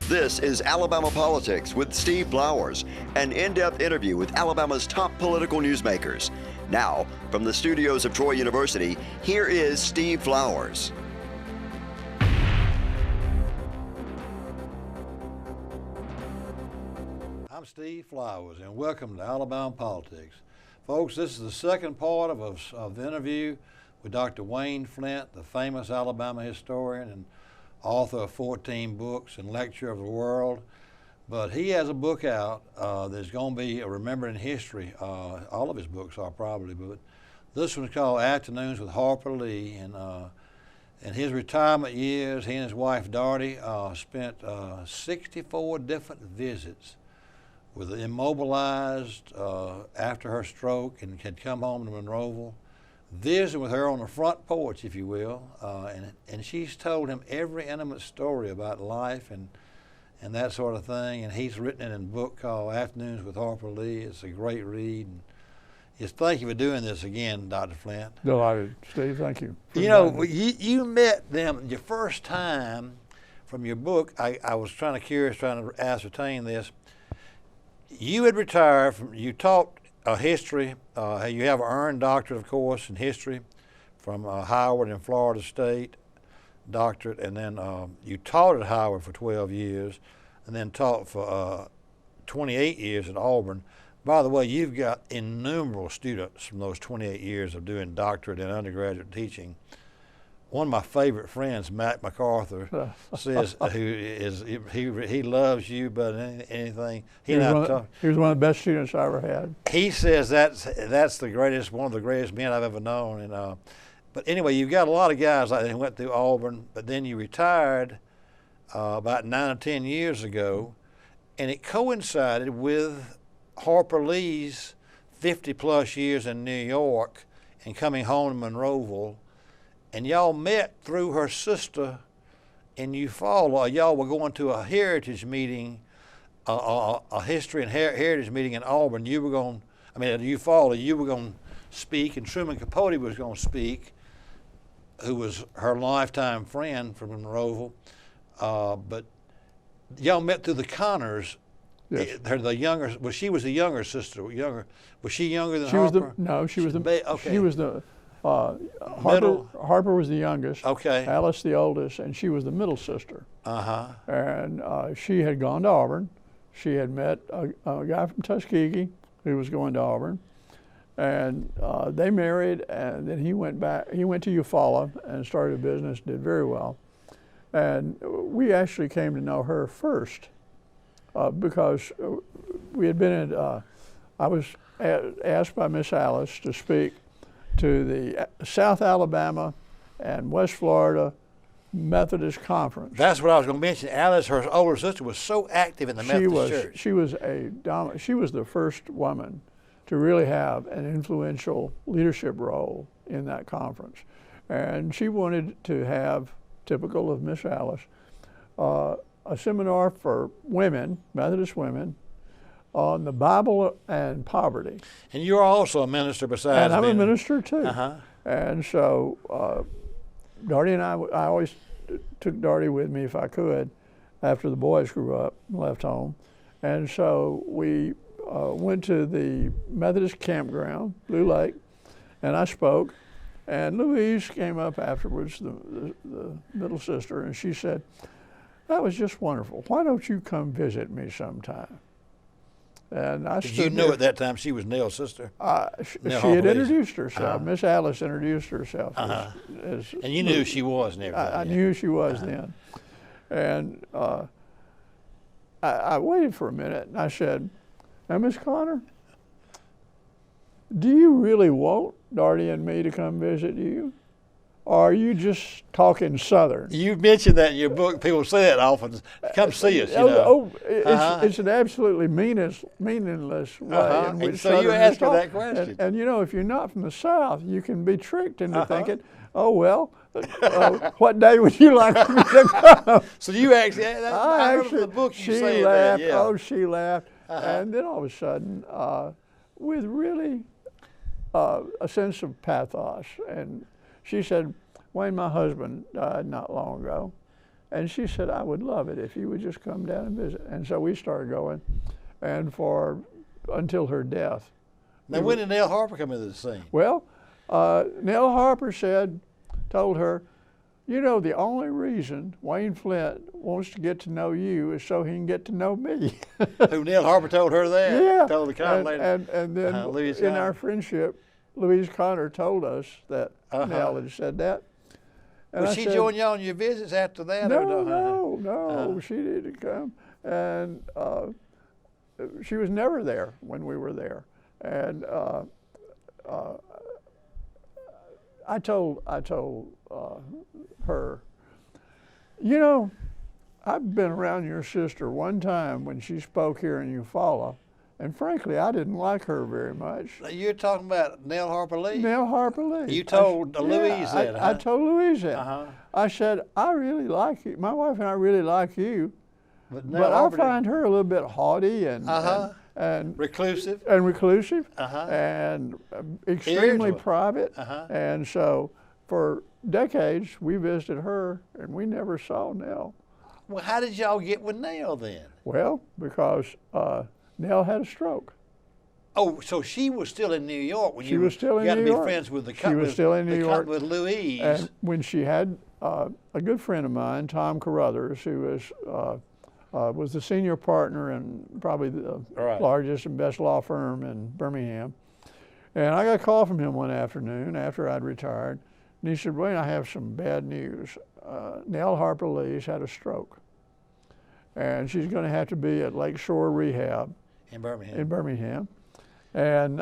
This is Alabama Politics with Steve Flowers, an in-depth interview with Alabama's top political newsmakers. Now, from the studios of Troy University, here is Steve Flowers. I'm Steve Flowers, and welcome to Alabama Politics. Folks, this is the second part of the interview with Dr. Wayne Flynt, the famous Alabama historian and author of 14 books and lecturer of the world. But he has a book out that's going to be remembered in history. All of his books are probably, but this one's called Afternoons with Harper Lee. And in his retirement years, he and his wife Dorothy spent 64 different visits with the immobilized after her stroke, and had come home to Monroeville, visiting with her on the front porch, if you will, and she's told him every intimate story about life and that sort of thing, and he's written it in a book called Afternoons with Harper Lee. It's a great read. And just thank you for doing this again, Dr. Flynt. Delighted, Steve. Thank you. You know, you met them your first time from your book. I was trying to ascertain this. You had retired from, you taught history. You have an earned doctorate, of course, in history from Howard and Florida State doctorate, and then you taught at Howard for 12 years, and then taught for 28 years at Auburn. By the way, you've got innumerable students from those 28 years of doing doctorate and undergraduate teaching. One of my favorite friends, Matt MacArthur, says he loves you, but anything he was one of the best students I ever had. He says that's the greatest, one of the greatest men I've ever known. And but anyway, you've got a lot of guys like that who went through Auburn, but then you retired about 9 or 10 years ago, and it coincided with Harper Lee's 50-plus years in New York and coming home to Monroeville. And y'all met through her sister in Eufaula. Y'all were going to a heritage meeting, a history and heritage meeting in Auburn. You were going, at Eufaula, you were going to speak, and Truman Capote was going to speak, who was her lifetime friend from Monroeville. But y'all met through the Connors. Yes. She was the younger sister. Was she younger than Harper? She was the. Okay. She was the. Harper was the youngest. Okay. Alice the oldest, and she was the middle sister. And she had gone to Auburn. She had met a guy from Tuskegee who was going to Auburn, and they married. And then he went back. He went to Eufaula and started a business. Did very well. And we actually came to know her first because we had been at. I was asked by Miss Alice to speak to the South Alabama and West Florida Methodist Conference. That's what I was going to mention. Alice, her older sister, was so active in the Methodist Church. She was the first woman to really have an influential leadership role in that conference. And she wanted to have, typical of Miss Alice, a seminar for women, Methodist women, on the Bible and poverty. And you're also a minister besides And I'm a minister too. And so Dorothy and I always took Dorothy with me if I could after the boys grew up and left home. And so we went to the Methodist campground, Blue Lake, and I spoke. And Louise came up afterwards, the middle sister, and she said, "That was just wonderful. Why don't you come visit me sometime?" And I Did you know at that time she was Nell's sister? She had introduced herself. Miss Alice introduced herself. And you knew who she was and everything. I knew who she was then. And I waited for a minute, and I said, "Now, Miss Connor, do you really want Dorothy and me to come visit you? Or are you just talking Southern?" You mentioned that in your book. People say that often. Come see us, you know. It's an absolutely meaningless way in which and so you asked her that question. And you know, if you're not from the South, you can be tricked into thinking, "Oh, well, what day would you like for me to come?" So you actually, I heard from the book you she saying laughed. that. Yeah. Oh, she laughed. And then all of a sudden, with really a sense of pathos, and she said, "Wayne, my husband died not long ago, And she said, I would love it if you would just come down and visit. And so we started going, and until her death. Now, when did Nell Harper come into the scene? Well, Nell Harper told her, you know, the only reason Wayne Flynt wants to get to know you is so he can get to know me. Who, Nell Harper told her that? Yeah. Told the Connor lady? And then in our friendship, Louise Connor told us that Nell had said that. And Would she join you on your visits after that? No, she didn't come. And she was never there when we were there. And I told her, you know, I've been around your sister one time when she spoke here in Eufaula, and frankly, I didn't like her very much. You're talking about Nell Harper Lee? Nell Harper Lee. You told Louise that, huh? I told Louise that. I said, I really like you. My wife and I really like you, but I find her a little bit haughty and reclusive. And extremely private. And so for decades, we visited her, and we never saw Nell. Well, how did y'all get with Nell then? Well, because Nell had a stroke. Oh, so she was still in New York when she was still in New York. You got to be friends with the couple. She was still in New York with Louise. And when she had a good friend of mine, Tom Carruthers, who was the senior partner in probably the largest and best law firm in Birmingham. And I got a call from him one afternoon after I'd retired, and he said, Wayne, I have some bad news. Nell Harper Lee's had a stroke, and she's going to have to be at Lakeshore Rehab in Birmingham. And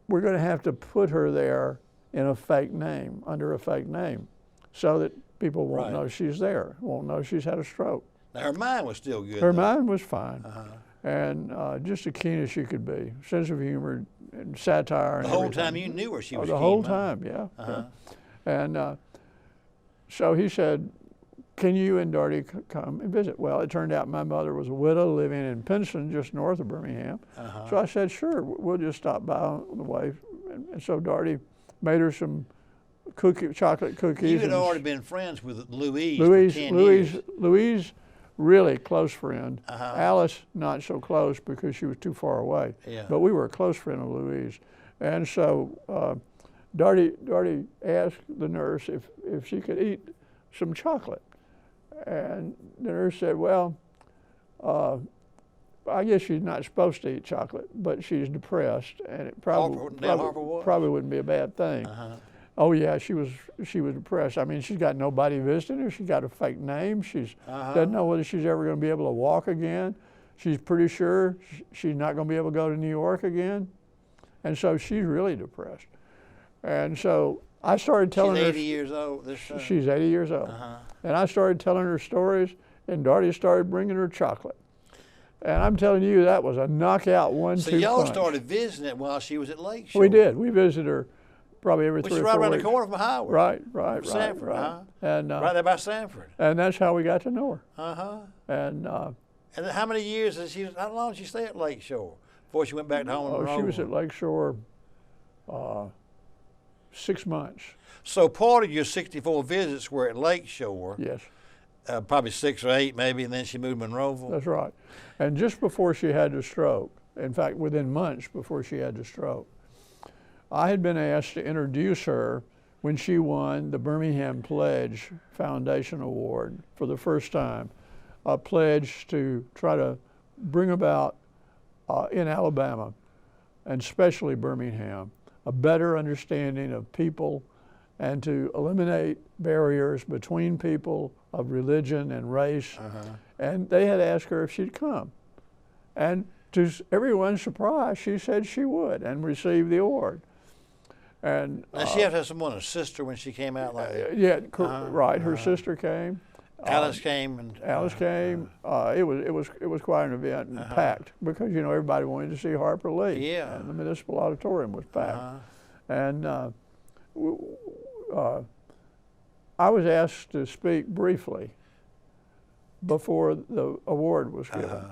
we're going to have to put her there in a fake name, under a fake name, so that people won't know she's there, won't know she's had a stroke. Now, her mind was still good. Her mind was fine, and just as keen as she could be, sense of humor and satire. The whole time you knew her, she was keen. The whole time, yeah. And so he said, can you and Darty come and visit? Well, it turned out my mother was a widow living in Pinson, just north of Birmingham. So I said, sure, we'll just stop by on the way. And so Darty made her some chocolate cookies. You had already been friends with Louise for 10 years. Louise, really close friend. Alice, not so close because she was too far away. But we were a close friend of Louise. And so Darty asked the nurse if she could eat some chocolate. And the nurse said, well, I guess she's not supposed to eat chocolate, but she's depressed, and it probably wouldn't be a bad thing. Oh yeah, she was depressed. I mean, she's got nobody visiting her. She's got a fake name. She's doesn't know whether she's ever going to be able to walk again. She's pretty sure she's not going to be able to go to New York again, and so she's really depressed. And so I started telling her. She's 80 years old this time. She's 80 years old. And I started telling her stories, and Darty started bringing her chocolate. And I'm telling you, that was a knockout one-two punch. So y'all started visiting it while she was at Lakeshore. We did. We visited her probably every 3 or 4 weeks. Which is right around the corner from Howard. Right. Sanford, And, right there by Sanford. And that's how we got to know her. And how many years how long did she stay at Lakeshore before she went back to home? She was at Lakeshore 6 months. So part of your 64 visits were at Lakeshore. Yes. Probably 6 or 8 maybe, and then she moved to Monroeville. That's right. And just before she had the stroke, in fact, within months before she had the stroke, I had been asked to introduce her when she won the Birmingham Pledge Foundation Award for the first time, a pledge to try to bring about in Alabama, and especially Birmingham, a better understanding of people and to eliminate barriers between people of religion and race. And they had asked her if she'd come. And to everyone's surprise, she said she would and receive the award. And now she had to have someone, a sister, when she came out like that. Yeah, right. Her sister came. Alice came. Alice came. It was quite an event and packed because everybody wanted to see Harper Lee. Yeah. And the municipal auditorium was packed. And I was asked to speak briefly before the award was given.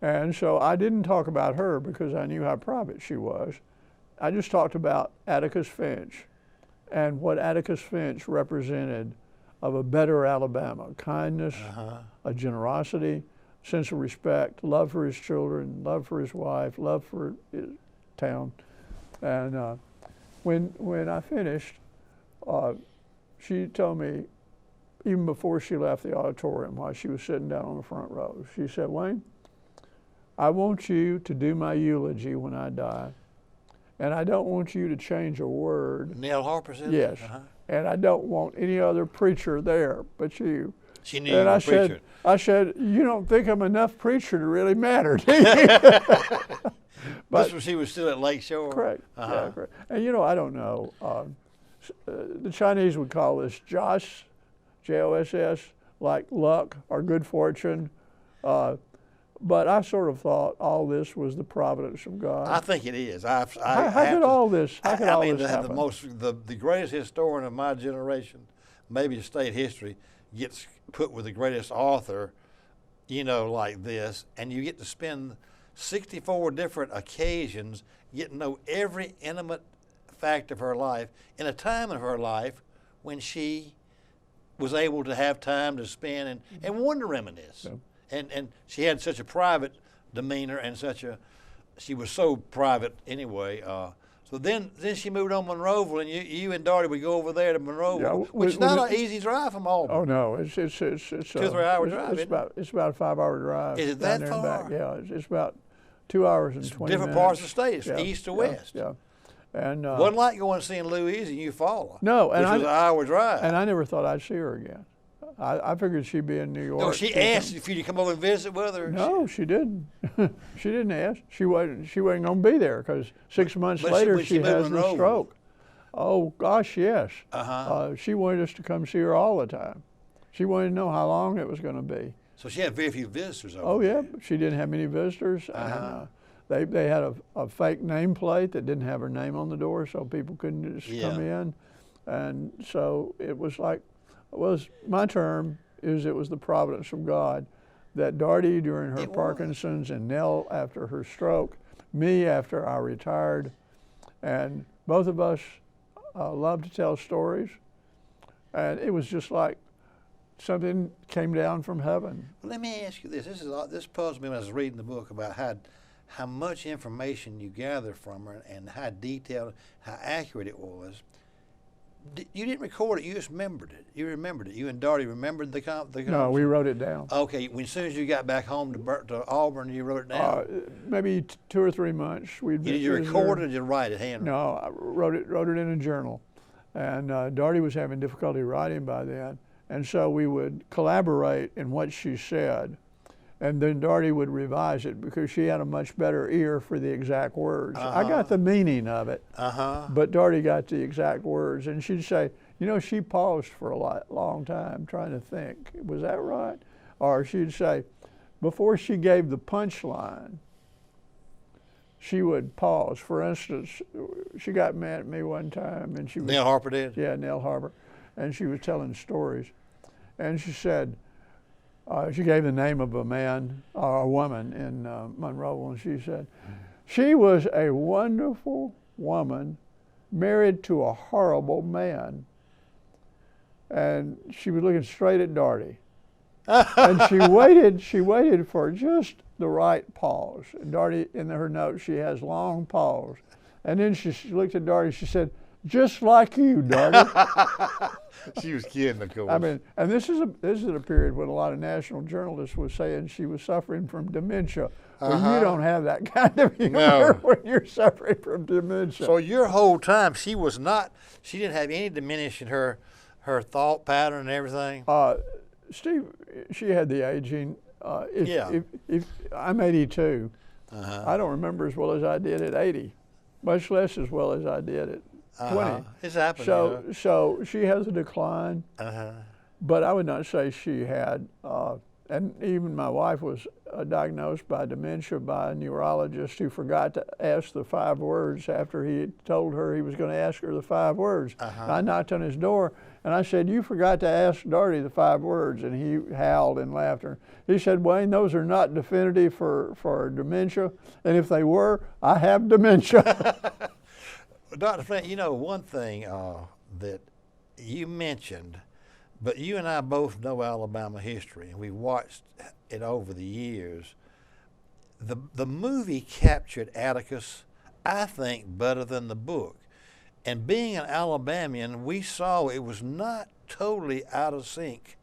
And so I didn't talk about her because I knew how private she was. I just talked about Atticus Finch and what Atticus Finch represented of a better Alabama. Kindness, a generosity, sense of respect, love for his children, love for his wife, love for his town. And when I finished, she told me, even before she left the auditorium, while she was sitting down on the front row, she said, Wayne, I want you to do my eulogy when I die, and I don't want you to change a word. Nell Harper said yes. that? And I don't want any other preacher there but you. She knew you were a preacher. I said, you don't think I'm enough preacher to really matter, do you? But this was, she was still at Lake Shore? Correct. Yeah, correct. And you know, I don't know. The Chinese would call this Joss, Joss, like luck or good fortune. But I sort of thought all this was the providence of God. I think it is. How could all this happen? The greatest historian of my generation, maybe state history, gets put with the greatest author, you know, like this, and you get to spend 64 different occasions, get to know every intimate fact of her life in a time of her life when she was able to have time to spend and want to reminisce. Yeah. And she had such a private demeanor and she was so private anyway. So then she moved on Monroeville, and you and Darty would go over there to Monroeville, which is not an easy drive from Auburn. Oh no, it's 2 or 3 hour drive. It's about a 5 hour drive. Is it that far? Back. Yeah, it's about 2 hours and 20 different minutes. parts of the state. It's east to west. Yeah. And wasn't like going to see Louise and Eufaula. No, which was an hour drive. And I never thought I'd see her again. I figured she'd be in New York. No, she asked if you to come over and visit with her. No, she didn't. She didn't ask. She wasn't going to be there because 6 months later she has the stroke. Oh gosh, yes. She wanted us to come see her all the time. She wanted to know how long it was going to be. So she had very few visitors over Oh there. yeah, she didn't have many visitors. And, they had a fake nameplate that didn't have her name on the door, so people couldn't just come in. And so it was like, my term is it was the providence of God that Darty during her Parkinson's and Nell after her stroke, me after I retired, and both of us love to tell stories, and it was just like something came down from heaven. Well, let me ask you this. This puzzled me when I was reading the book about how much information you gathered from her and how detailed, how accurate it was. You didn't record it. You just remembered it. You remembered it. You and Darty remembered the conversation? No, we wrote it down. Okay. As soon as you got back home to Auburn, you wrote it down? Maybe 2 or 3 months. Did you record it or did you write it handwritten? No, I wrote it in a journal. And Darty was having difficulty writing by then. And so we would collaborate in what she said. And then Darty would revise it because she had a much better ear for the exact words. I got the meaning of it, but Darty got the exact words. And she'd say, you know, she paused for a long time trying to think, was that right? Or she'd say, before she gave the punchline, she would pause. For instance, she got mad at me one time, and she was, Nell Harper did? Yeah, Nell Harper. And she was telling stories. And she said, she gave the name of a man or a woman in Monroeville, and she said, she was a wonderful woman married to a horrible man. And she was looking straight at Darty. And she waited for just the right pause. And Darty, in her notes, she has long pause. And then she looked at Darty, she said, just like you, Darty. She was kidding, of course. I mean, and this is a period when a lot of national journalists were saying she was suffering from dementia. Well, you don't have that kind of humor when you're suffering from dementia. So your whole time, she didn't have any diminishing her thought pattern and everything? Steve, she had the aging. If I'm 82, I don't remember as well as I did at 80, much less as well as I did at 20. It's happened. So she has a decline, but I would not say she had, and even my wife was diagnosed by dementia by a neurologist who forgot to ask the 5 words after he told her he was going to ask her the 5 words. I knocked on his door, and I said, you forgot to ask Darty the 5 words, and he howled in laughter. He said, Wayne, those are not definitive for dementia, and if they were, I have dementia. Dr. Flynt, you know, one thing that you mentioned But you and I both know Alabama history, and we've watched it over the years. The movie captured Atticus, I think, better than the book. And being an Alabamian, we saw it was not totally out of sync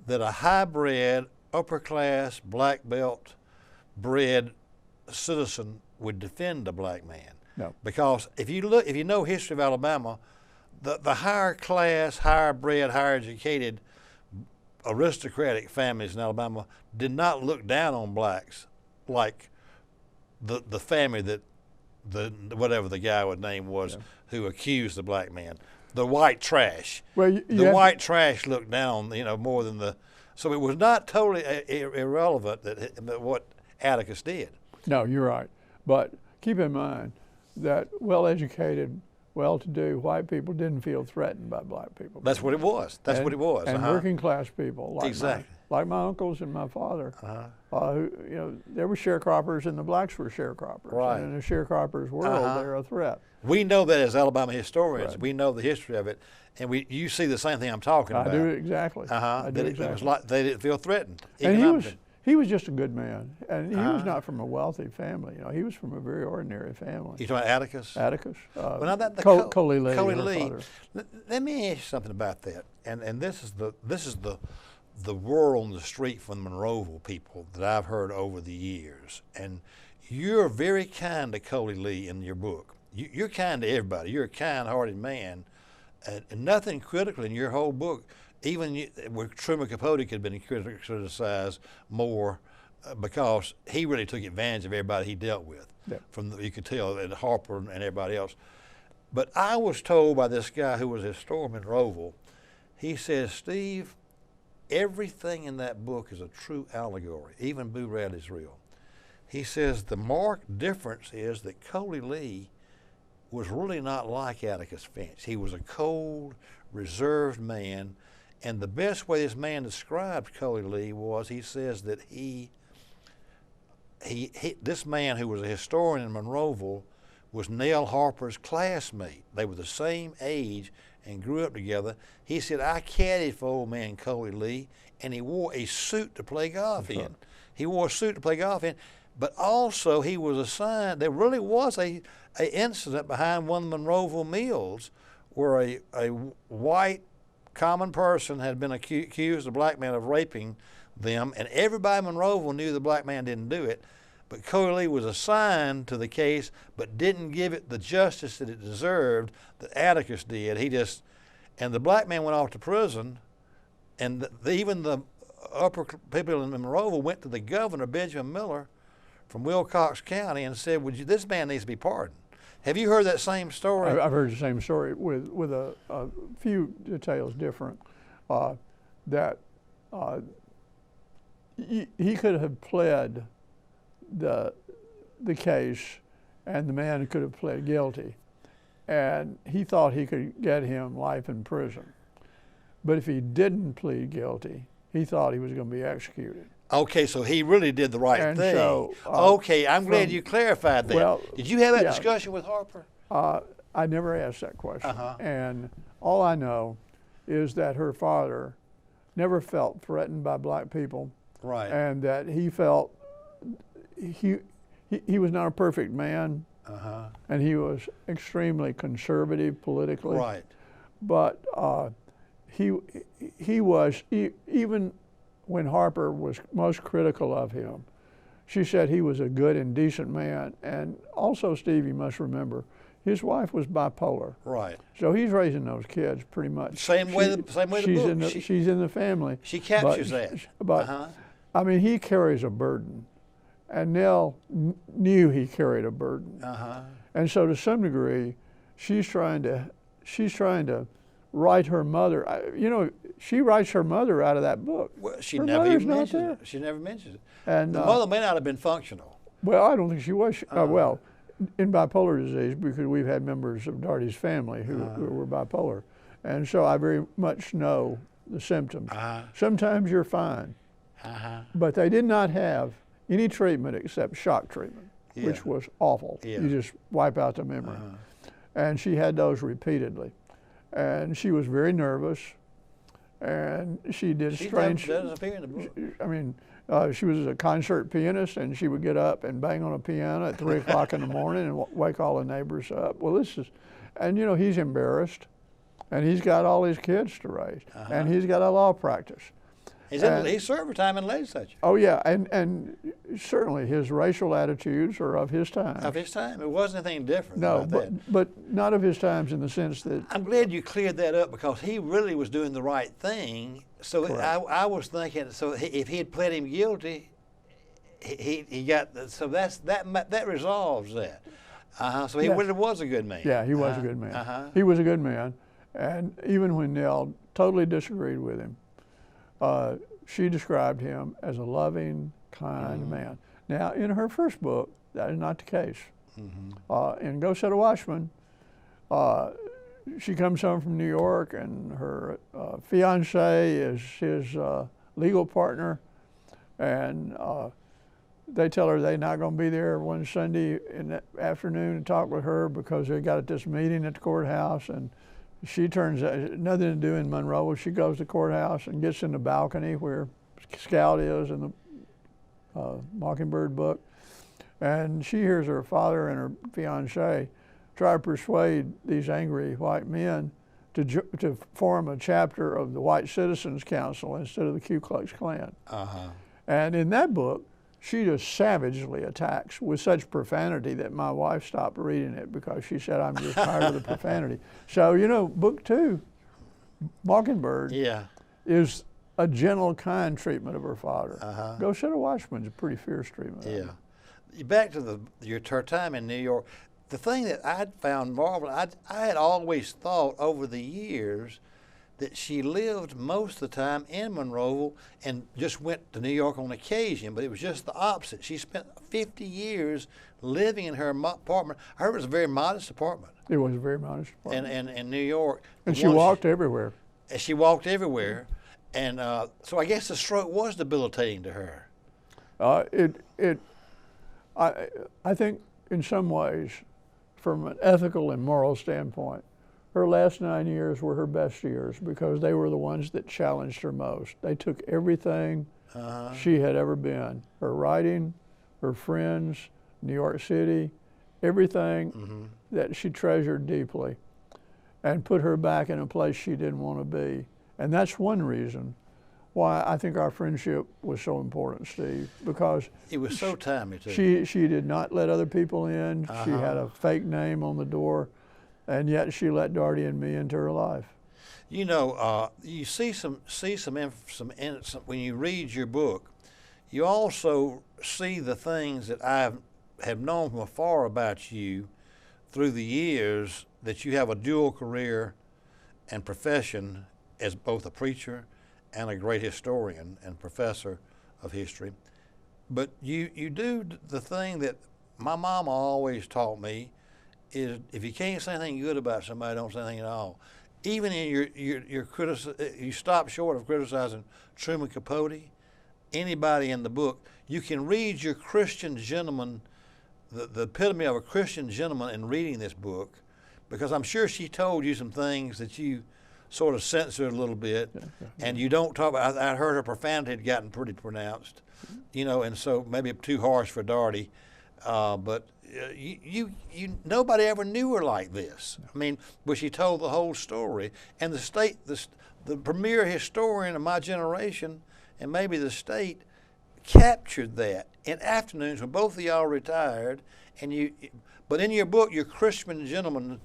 that a high-bred, upper-class, black belt-bred citizen would defend a black man. No. Because if you know history of Alabama, the higher class, higher bred, higher educated, aristocratic families in Alabama did not look down on blacks like the family that whatever the guy's name was who accused the black man. The white trash. Well, the white trash looked down, more than the. So it was not totally irrelevant that what Atticus did. No, you're right. But keep in mind that well-educated, well-to-do white people didn't feel threatened by black people. That's what it was. That's what it was. And working-class people, like my uncles and my father, who, there were sharecroppers and the blacks were sharecroppers. Right. And in a sharecropper's world, they're a threat. We know that as Alabama historians. Right. We know the history of it, and you see the same thing I'm talking about. I do exactly. I do exactly. It was like they didn't feel threatened. And he was just a good man, and he was not from a wealthy family. He was from a very ordinary family. You talking about Atticus? Atticus. Well, now that Coley Lee. Let me ask you something about that, and this is the word on the street from the Monroeville people that I've heard over the years, and you're very kind to Coley Lee in your book. You're kind to everybody. You're a kind-hearted man, and nothing critical in your whole book. Even where Truman Capote could have been criticized more because he really took advantage of everybody he dealt with. Yeah. You could tell, and Harper and everybody else. But I was told by this guy who was a historian in Monroeville, he says, Steve, everything in that book is a true allegory. Even Boo Radley's real. He says the marked difference is that Coley Lee was really not like Atticus Finch. He was a cold, reserved man. And the best way this man described Coley Lee was, he says that this man who was a historian in Monroeville was Nell Harper's classmate. They were the same age and grew up together. He said, I caddied for old man Coley Lee, and he wore a suit to play golf in. He wore a suit to play golf in, but also he was assigned, there really was a incident behind one of the Monroeville mills where a white common person had been accused, a black man, of raping them, and everybody in Monroeville knew the black man didn't do it, but Coley Lee was assigned to the case but didn't give it the justice that it deserved that Atticus did. And the black man went off to prison, and even the upper people in Monroeville went to the governor, Benjamin Miller, from Wilcox County, and said, this man needs to be pardoned. Have you heard that same story? I've heard the same story with a few details different. That he could have pled the case, and the man could have pled guilty, and he thought he could get him life in prison. But if he didn't plead guilty, he thought he was going to be executed. Okay, so he really did the right thing. So, okay, I'm glad you clarified that. Well, did you have that discussion with Harper? I never asked that question. And all I know is that her father never felt threatened by black people. Right. And that he felt he was not a perfect man. And he was extremely conservative politically. Right. But he was, even when Harper was most critical of him, she said he was a good and decent man. And also, Steve, you must remember, his wife was bipolar. Right. So he's raising those kids pretty much. Same way the book. She's in the family. She captures that. But I mean, he carries a burden, and Nell knew he carried a burden. And so, to some degree, she's trying to write her mother. She writes her mother out of that book. Well, she never even mentions it. She never mentions it. And the mother may not have been functional. Well, I don't think she was. Well, in bipolar disease, because we've had members of Darty's family who were bipolar, and so I very much know the symptoms. Sometimes you're fine, but they did not have any treatment except shock treatment, which was awful. You just wipe out the memory. And she had those repeatedly. And she was very nervous, and she did She strange. doesn't appear in the book. I mean, she was a concert pianist, and she would get up and bang on a piano at 3 o'clock in the morning and wake all the neighbors up. Well, this is, and you know, he's embarrassed, and he's got all his kids to raise, and he's got a law practice. He served time in the legislature. Oh yeah, and certainly his racial attitudes are of his time. Of his time, it wasn't anything different. No, about that. but not of his times in the sense that. I'm glad you cleared that up because he really was doing the right thing. So I was thinking, so if he had pled him guilty, he got so that resolves that. So he really was a good man. Yeah, he was a good man. He was a good man, and even when Nell totally disagreed with him, she described him as a loving, kind man. Now, in her first book, that is not the case. In Go Set a Watchman, she comes home from New York, and her fiance is his legal partner, and they tell her they're not going to be there one Sunday in the afternoon to talk with her because they got this meeting at the courthouse, and she turns out nothing to do in Monroe. She goes to the courthouse and gets in the balcony where Scout is in the Mockingbird book, and she hears her father and her fiance try to persuade these angry white men to form a chapter of the White Citizens Council instead of the Ku Klux Klan. And in that book, she just savagely attacks with such profanity that my wife stopped reading it because she said, I'm just tired of the profanity. So, you know, book 2, Mockingbird, is a gentle, kind treatment of her father. Go Set a Watchman's a pretty fierce treatment. Back to her time in New York, the thing that I'd found marvelous, I had always thought over the years that she lived most of the time in Monroeville and just went to New York on occasion, but it was just the opposite. She spent 50 years living in her apartment. I heard it was a very modest apartment. It was a very modest apartment. And in New York. And she walked everywhere. And she walked everywhere. And so I guess the stroke was debilitating to her. I think in some ways, from an ethical and moral standpoint, her last 9 years were her best years because they were the ones that challenged her most. They took everything she had ever been, her writing, her friends, New York City, everything that she treasured deeply, and put her back in a place she didn't want to be. And that's one reason why I think our friendship was so important, Steve, because it was so timely too. She did not let other people in. She had a fake name on the door, and yet she let Darty and me into her life. You know, you see some when you read your book. You also see the things that I have known from afar about you through the years, that you have a dual career and profession as both a preacher and a great historian and professor of history. But you do the thing that my mama always taught me, is if you can't say anything good about somebody, don't say anything at all. Even in your you stop short of criticizing Truman Capote, anybody in the book, you can read your Christian gentleman, the epitome of a Christian gentleman in reading this book, because I'm sure she told you some things that you sort of censored a little bit, and you don't talk about. I heard her profanity had gotten pretty pronounced, you know, and so maybe too harsh for Darty, but nobody ever knew her like this. I mean, but she told the whole story, and the premier historian of my generation, and maybe the state, captured that in afternoons when both of y'all retired, and but in your book, your Christian gentleman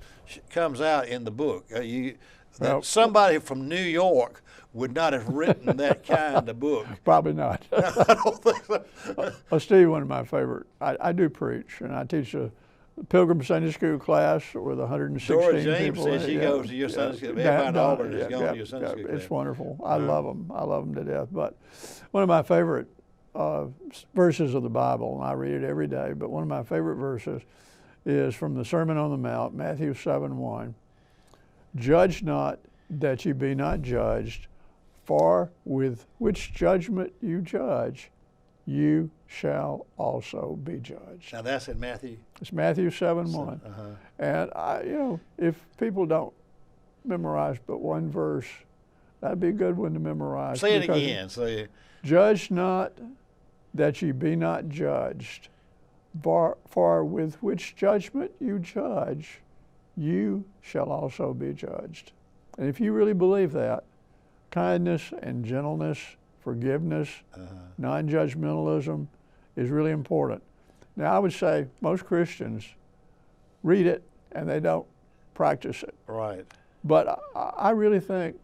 comes out in the book. Somebody from New York would not have written that kind of book. Probably not. I don't think so. Well, Steve, one of my favorite, I do preach, and I teach a Pilgrim Sunday School class with 116 Dora people. James says she goes to your Sunday school. Everybody in Auburn is going to your Sunday school class. It's wonderful. I love them. I love them to death. But one of my favorite verses of the Bible, and I read it every day, but one of my favorite verses is from the Sermon on the Mount, Matthew 7:1. Judge not that ye be not judged, for with which judgment you judge, you shall also be judged. Now that's in Matthew? It's Matthew 7:1. And if people don't memorize but one verse That'd be a good one to memorize. Say it again. Say it. Judge not that ye be not judged. For with which judgment you judge, you shall also be judged. And if you really believe that, kindness and gentleness, forgiveness, non-judgmentalism is really important. Now, I would say most Christians read it and they don't practice it. Right. But I really think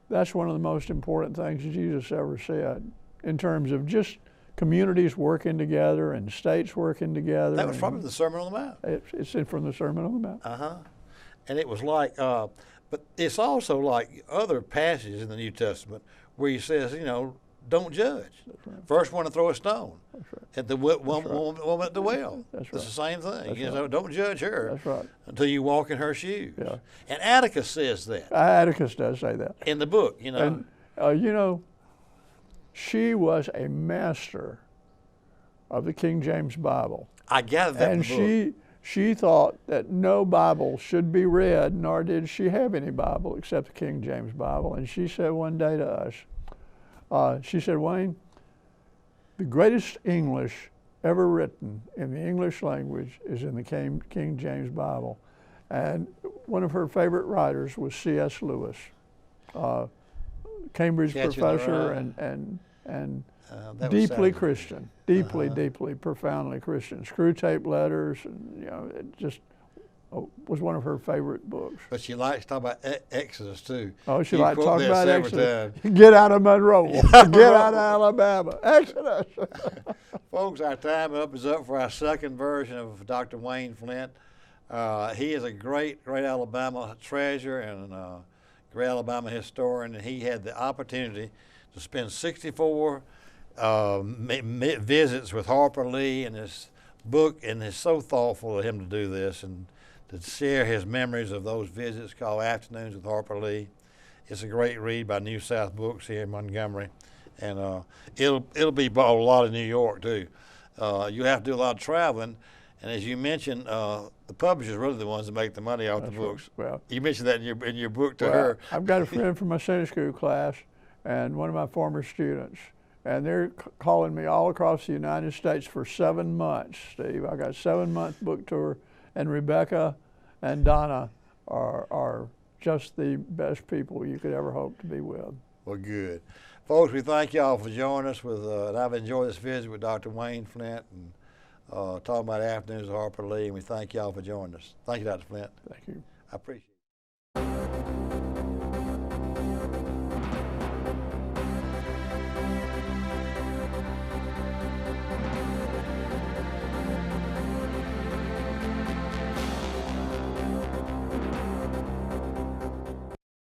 that's one of the most important things Jesus ever said in terms of just communities working together and states working together. That was from the Sermon on the Mount. It's from the Sermon on the Mount. And it was like, but it's also like other passages in the New Testament where he says, you know, don't judge. Right. First one to throw a stone at the woman at the well. That's the same thing. You know, don't judge her until you walk in her shoes. Yeah. And Atticus says that. Atticus does say that. In the book, you know. And, you know, she was a master of the King James Bible. I gathered that in the book. And she thought that no Bible should be read, nor did she have any Bible except the King James Bible. And she said one day to us, she said, Wayne, the greatest English ever written in the English language is in the King James Bible. And one of her favorite writers was C.S. Lewis, Cambridge professor and deeply Christian, deeply, profoundly Christian. Screw tape letters, and you know, it just was one of her favorite books. But she likes to talk about Exodus too. Oh, she liked to talk about Exodus. Get out of Monroe. Get out of Alabama. Exodus. Folks, our time is up for our second version of Dr. Wayne Flynt. He is a great Alabama treasure and great Alabama historian, and he had the opportunity to spend 64 visits with Harper Lee and his book, and it's so thoughtful of him to do this and to share his memories of those visits called Afternoons with Harper Lee. It's a great read by New South Books here in Montgomery, and it'll be bought a lot in New York too. You have to do a lot of traveling, and as you mentioned, the publishers are really the ones that make the money off the books. Right. Well, you mentioned that in your book to her. I've got a friend from my Sunday school class and one of my former students, and they're calling me all across the United States for 7 months, Steve. I got a 7-month book tour, and Rebecca and Donna are just the best people you could ever hope to be with. Well, good. Folks, we thank y'all for joining us and I've enjoyed this visit with Dr. Wayne Flynt and talking about Afternoons with Harper Lee, and we thank y'all for joining us. Thank you, Dr. Flynt. Thank you. I appreciate it.